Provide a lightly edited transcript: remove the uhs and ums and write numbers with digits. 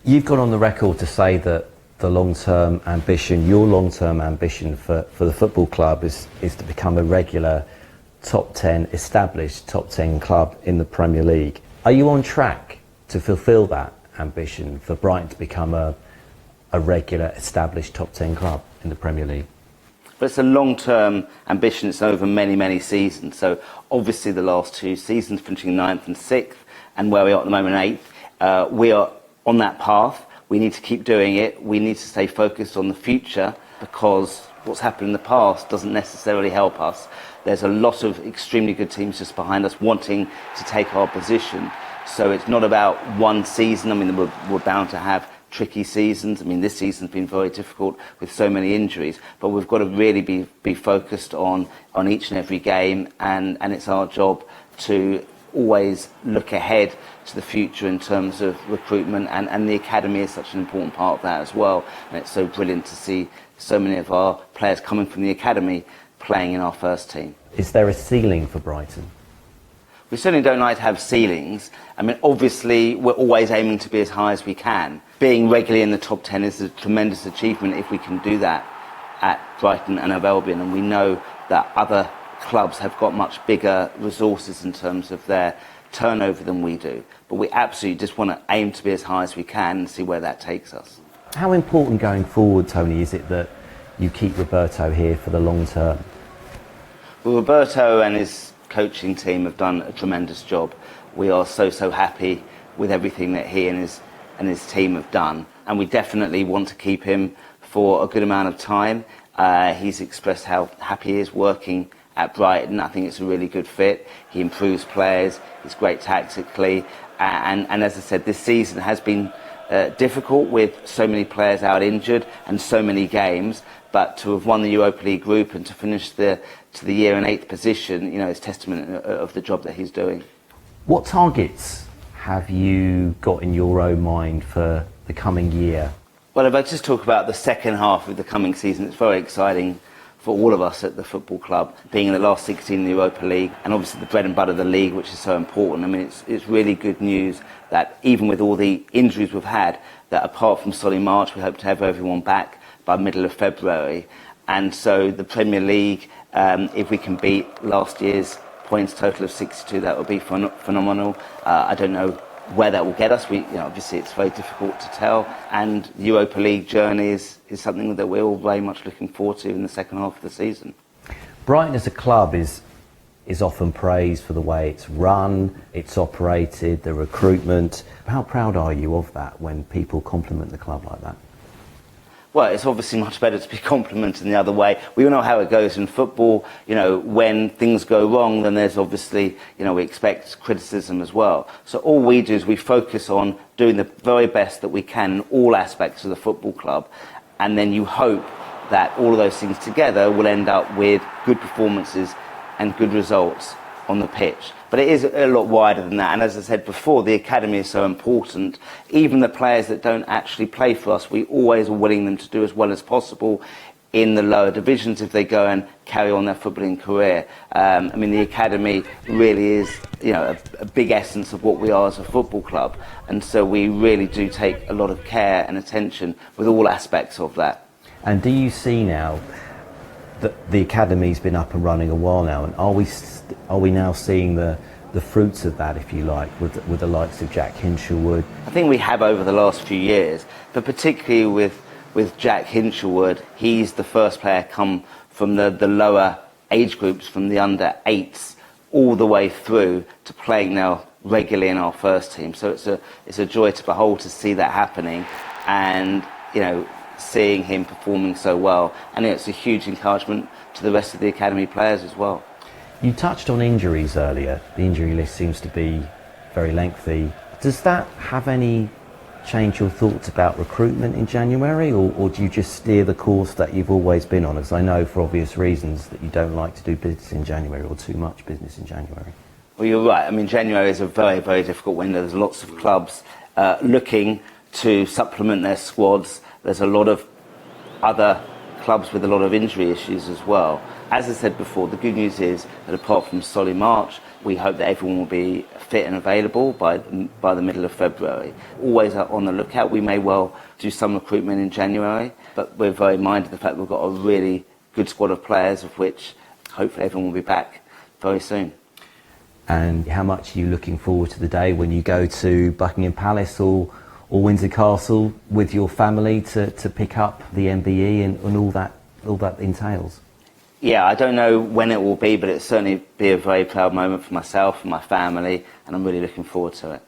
You've gone on the record to say that the long-term ambition, your long-term ambition for the football club is to become a regular top 10, established top 10 club in the Premier League. Are you on track to fulfil that ambition for Brighton to become a regular, established top 10 club in the Premier League? But it's a long-term ambition. It's over many, many seasons. So obviously the last 2 seasons, finishing 9th and 6th, and where we are at the moment, 8th, we are on that path. We need to keep doing it. We need to stay focused on the future, because what's happened in the past doesn't necessarily help us. There's a lot of extremely good teams just behind us wanting to take our position. So it's not about one season. I mean, we're bound to have tricky seasons. I mean, this season's been very difficult with so many injuries, but we've got to really be focused on each and every game, and it's our job to always look ahead to the future in terms of recruitment, and the academy is such an important part of that as well. And it's so brilliant to see so many of our players coming from the academy playing in our first team. Is there a ceiling for Brighton? We certainly don't like to have ceilings. I mean, obviously, we're always aiming to be as high as we can. Being regularly in the top 10 is a tremendous achievement if we can do that at Brighton and at Albion, and we know that other clubs have got much bigger resources in terms of their turnover than we do. But we absolutely just want to aim to be as high as we can and see where that takes us. How important going forward, Tony, is it that you keep Roberto here for the long term? Well, Roberto and his coaching team have done a tremendous job. We are so happy with everything that he and his team have done, and we definitely want to keep him for a good amount of time. He's expressed how happy he is working at Brighton. I think it's a really good fit. He improves players, he's great tactically, and as I said, this season has been difficult with so many players out injured and so many games, but to have won the Europa League group and to finish the year in 8th position, you know, is testament of the job that he's doing. What targets have you got in your own mind for the coming year? Well, if I just talk about the second half of the coming season, it's very exciting for all of us at the football club, being in the last 16 in the Europa League, and obviously the bread and butter of the league, which is so important. I mean, it's really good news that even with all the injuries we've had, that apart from Solly March, we hope to have everyone back by middle of February. And so the Premier League, if we can beat last year's points total of 62, that would be phenomenal. I don't know where that will get us. Obviously it's very difficult to tell, and the Europa League journey is something that we're all very much looking forward to in the second half of the season. Brighton as a club is often praised for the way it's run, it's operated, the recruitment. How proud are you of that when people compliment the club like that? Well, it's obviously much better to be complimented the other way. We all know how it goes in football. You know, when things go wrong, then there's obviously, we expect criticism as well. So all we do is we focus on doing the very best that we can in all aspects of the football club. And then you hope that all of those things together will end up with good performances and good results on the pitch. But it is a lot wider than that, and as I said before, the academy is so important. Even the players that don't actually play for us, we always are willing them to do as well as possible in the lower divisions if they go and carry on their footballing career. The academy really is, a big essence of what we are as a football club, and so we really do take a lot of care and attention with all aspects of that. And do you see now that the academy's been up and running a while now, and are we now seeing the fruits of that, if you like, with the likes of Jack Hinshelwood? I think we have over the last few years, but particularly with Jack Hinshelwood, he's the first player come from the lower age groups, from the under 8s all the way through to playing now regularly in our first team. So it's a joy to behold, to see that happening, and seeing him performing so well, and it's a huge encouragement to the rest of the academy players as well. You touched on injuries earlier. The injury list seems to be very lengthy. Does that have any change your thoughts about recruitment in January, or do you just steer the course that you've always been on? As I know, for obvious reasons, that you don't like to do business in January, or too much business in January. Well, you're right. January is a very, very difficult window. There's lots of clubs looking to supplement their squads. There's a lot of other clubs with a lot of injury issues as well. As I said before, the good news is that apart from Solly March, We hope that everyone will be fit and available by the middle of February. Always on the lookout. We may well do some recruitment in January, but we're very minded of the fact that we've got a really good squad of players, of which hopefully everyone will be back very soon. And how much are you looking forward to the day when you go to Buckingham Palace or Windsor Castle with your family to pick up the MBE and all that entails? Yeah, I don't know when it will be, but it'll certainly be a very proud moment for myself and my family, and I'm really looking forward to it.